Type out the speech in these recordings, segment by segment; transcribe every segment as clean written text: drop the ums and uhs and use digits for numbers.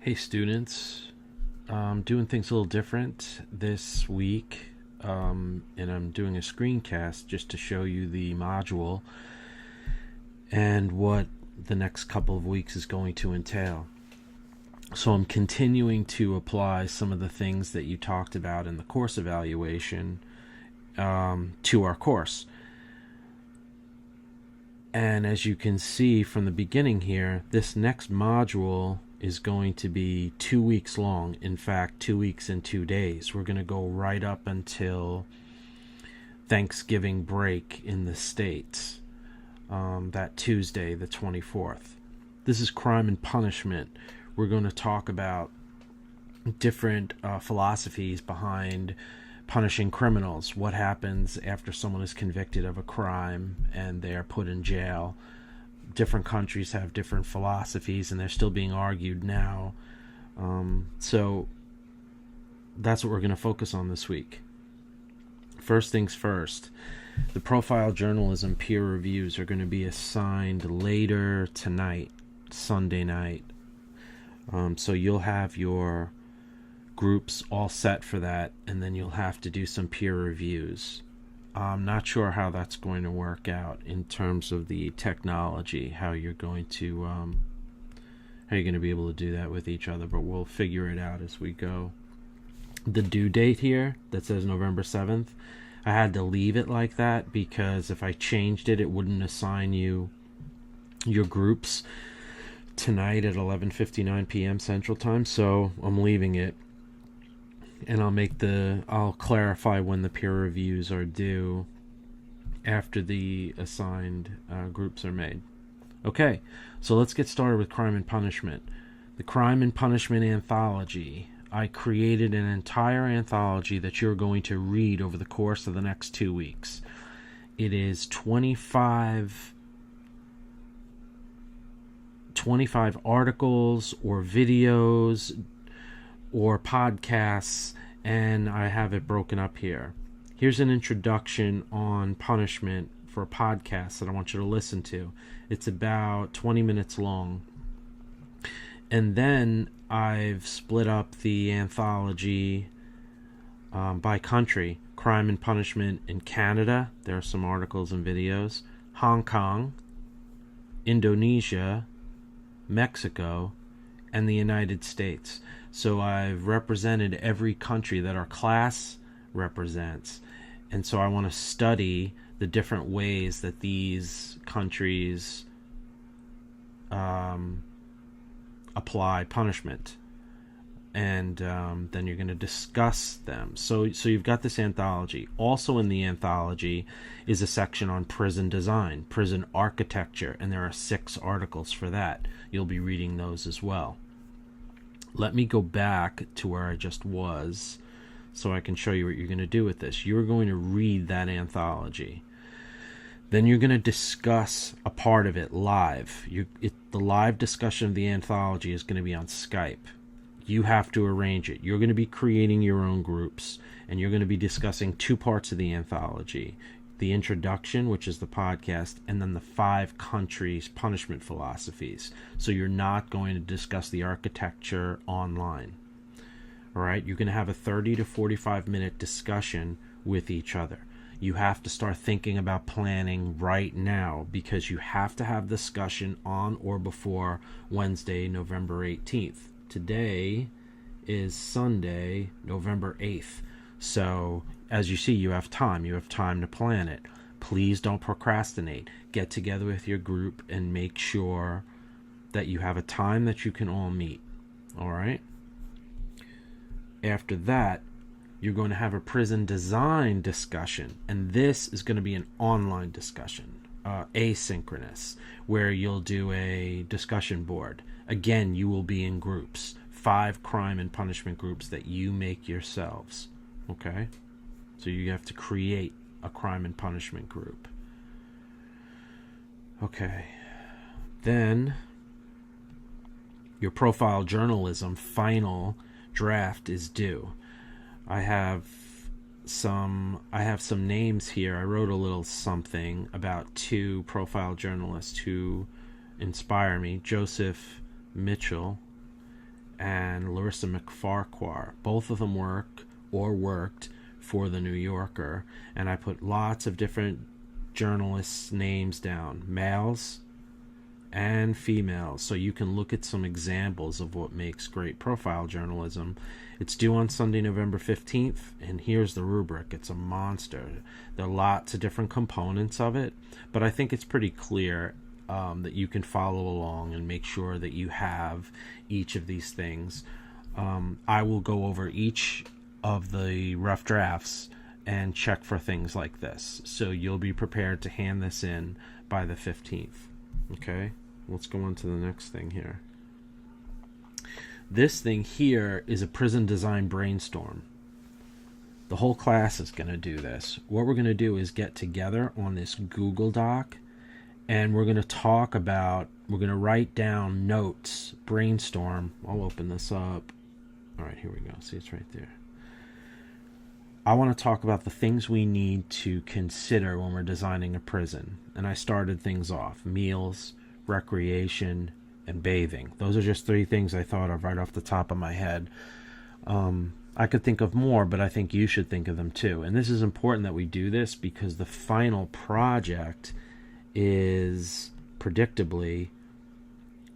Hey students, I'm doing things a little different this week, and I'm doing a screencast just to show you the module and what the next couple of weeks is going to entail. So I'm continuing to apply some of the things that you talked about in the course evaluation to our course. And as you can see from the beginning here, this next module is going to be 2 weeks long. In fact, 2 weeks and 2 days. We're going to go right up until Thanksgiving break in the States, that Tuesday, the 24th. This is crime and punishment. We're going to talk about different philosophies behind punishing criminals. What happens after someone is convicted of a crime and they are put in jail? Different countries have different philosophies, and they're still being argued now. So that's what we're going to focus on this week. First things first, the profile journalism peer reviews are going to be assigned later tonight, Sunday night. So you'll have your groups all set for that, and then you'll have to do some peer reviews. I'm not sure how that's going to work out in terms of the technology, how you're going to be able to do that with each other, but we'll figure it out as we go. The due date here that says November 7th, I had to leave it like that because if I changed it, it wouldn't assign you your groups tonight at 11:59 p.m. Central Time, so I'm leaving it. And I'll clarify when the peer reviews are due after the assigned groups are made. Okay, so let's get started with crime and punishment. The crime and punishment anthology. I created an entire anthology that you're going to read over the course of the next 2 weeks. It is 25 articles or videos or podcasts, and I have it broken up here. Here's an introduction on punishment for a podcast that I want you to listen to. It's about 20 minutes long. And then I've split up the anthology by country. Crime and punishment in Canada. There are some articles and videos. Hong Kong, Indonesia, Mexico, and the United States. So I've represented every country that our class represents. And so I want to study the different ways that these countries apply punishment. And then you're going to discuss them. So you've got this anthology. Also in the anthology is a section on prison design, prison architecture, and there are 6 articles for that. You'll be reading those as well. Let me go back to where I just was so I can show you what you're going to do with this. You're going to read that anthology. Then you're going to discuss a part of it live. The live discussion of the anthology is going to be on Skype. You have to arrange it. You're going to be creating your own groups, and you're going to be discussing 2 parts of the anthology. The introduction, which is the podcast, and then the 5 countries' punishment philosophies. So you're not going to discuss the architecture online. All right? You're going to have a 30 to 45-minute discussion with each other. You have to start thinking about planning right now because you have to have discussion on or before Wednesday, November 18th. Today is Sunday, November 8th. So, as you see, you have time. You have time to plan it. Please don't procrastinate. Get together with your group and make sure that you have a time that you can all meet. All right? After that, you're going to have a prison design discussion. And this is going to be an online discussion, asynchronous, where you'll do a discussion board. Again, you will be in groups. 5 crime and punishment groups that you make yourselves. Okay? So you have to create a crime and punishment group. Okay. Then your profile journalism final draft is due. I have some names here. I wrote a little something about 2 profile journalists who inspire me. Joseph Mitchell and Larissa McFarquhar. Both of them worked for the New Yorker, and I put lots of different journalists' names down, males and females, so you can look at some examples of what makes great profile journalism. It's due on Sunday, November 15th, and here's the rubric. It's a monster. There are lots of different components of it, but I think it's pretty clear that you can follow along and make sure that you have each of these things. I will go over each of the rough drafts and check for things like this, so you'll be prepared to hand this in by the 15th. Okay, let's go on to the next thing here. This thing here is a prison design brainstorm. The whole class is going to do this. What we're going to do is get together on this Google Doc, and we're going to write down notes, brainstorm. I'll open this up. All right, here we go. See, it's right there. I want to talk about the things we need to consider when we're designing a prison. And I started things off: meals, recreation, and bathing. Those are just 3 things I thought of right off the top of my head. I could think of more, but I think you should think of them too. And this is important that we do this because the final project is predictably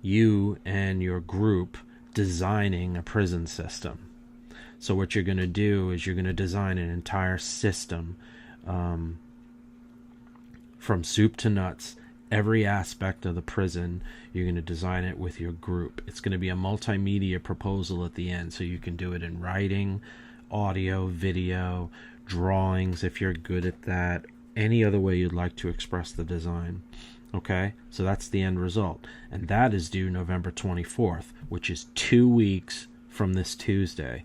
you and your group designing a prison system. So what you're going to do is you're going to design an entire system from soup to nuts. Every aspect of the prison, you're going to design it with your group. It's going to be a multimedia proposal at the end, so you can do it in writing, audio, video, drawings if you're good at that, any other way you'd like to express the design. Okay, so that's the end result. And that is due November 24th, which is 2 weeks from this Tuesday.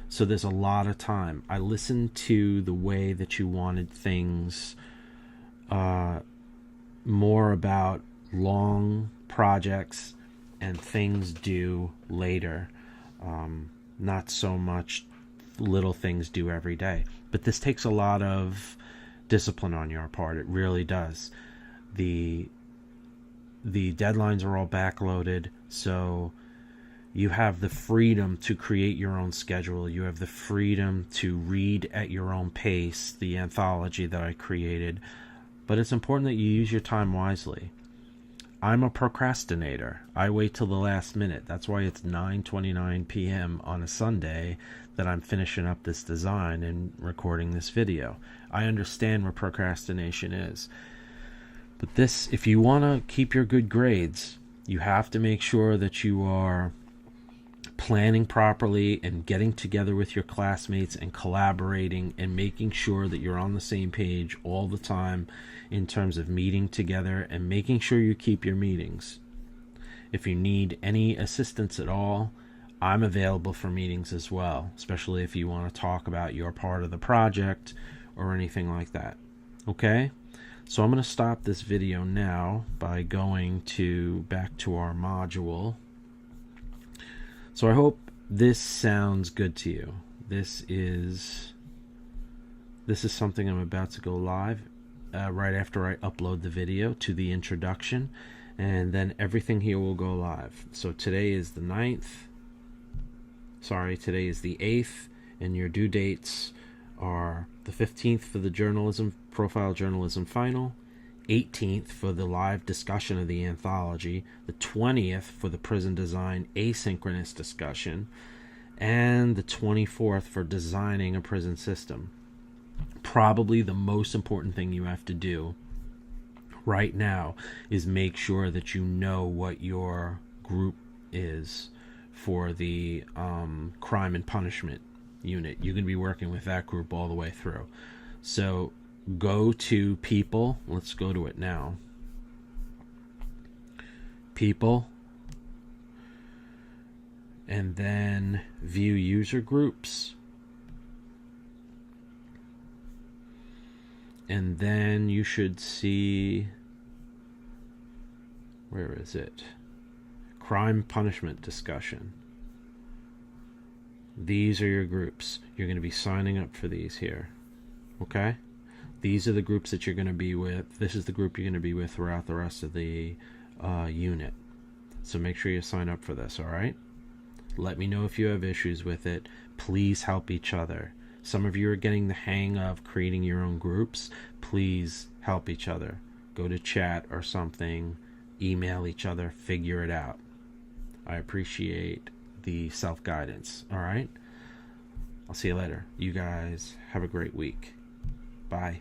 So there's a lot of time. I listened to the way that you wanted things, more about long projects and things due later, not so much little things due every day. But this takes a lot of discipline on your part. It really does. The deadlines are all backloaded, so you have the freedom to create your own schedule. You have the freedom to read at your own pace the anthology that I created. But it's important that you use your time wisely. I'm a procrastinator. I wait till the last minute. That's why it's 9:29 p.m. on a Sunday that I'm finishing up this design and recording this video. I understand what procrastination is. But this, if you want to keep your good grades, you have to make sure that you are planning properly and getting together with your classmates and collaborating and making sure that you're on the same page all the time in terms of meeting together and making sure you keep your meetings. If you need any assistance at all, I'm available for meetings as well, especially if you want to talk about your part of the project or anything like that. Okay? So I'm going to stop this video now by going back to our module. So I hope this sounds good to you. This is something I'm about to go live right after I upload the video to the introduction, and then everything here will go live. So today is the 9th. Today is the 8th, and your due dates are the 15th for the profile journalism final, 18th for the live discussion of the anthology, the 20th for the prison design asynchronous discussion, and the 24th for designing a prison system. Probably the most important thing you have to do right now is make sure that you know what your group is for the crime and punishment unit. You're going to be working with that group all the way through. So go to people. Let's go to it now. People. And then view user groups. And then you should see, where is it? Crime punishment discussion. These are your groups. You're going to be signing up for these here. Okay? These are the groups that you're going to be with. This is the group you're going to be with throughout the rest of the unit. So make sure you sign up for this, all right? Let me know if you have issues with it. Please help each other. Some of you are getting the hang of creating your own groups. Please help each other. Go to chat or something, email each other, figure it out. I appreciate the self-guidance. All right? I'll see you later. You guys have a great week. Bye.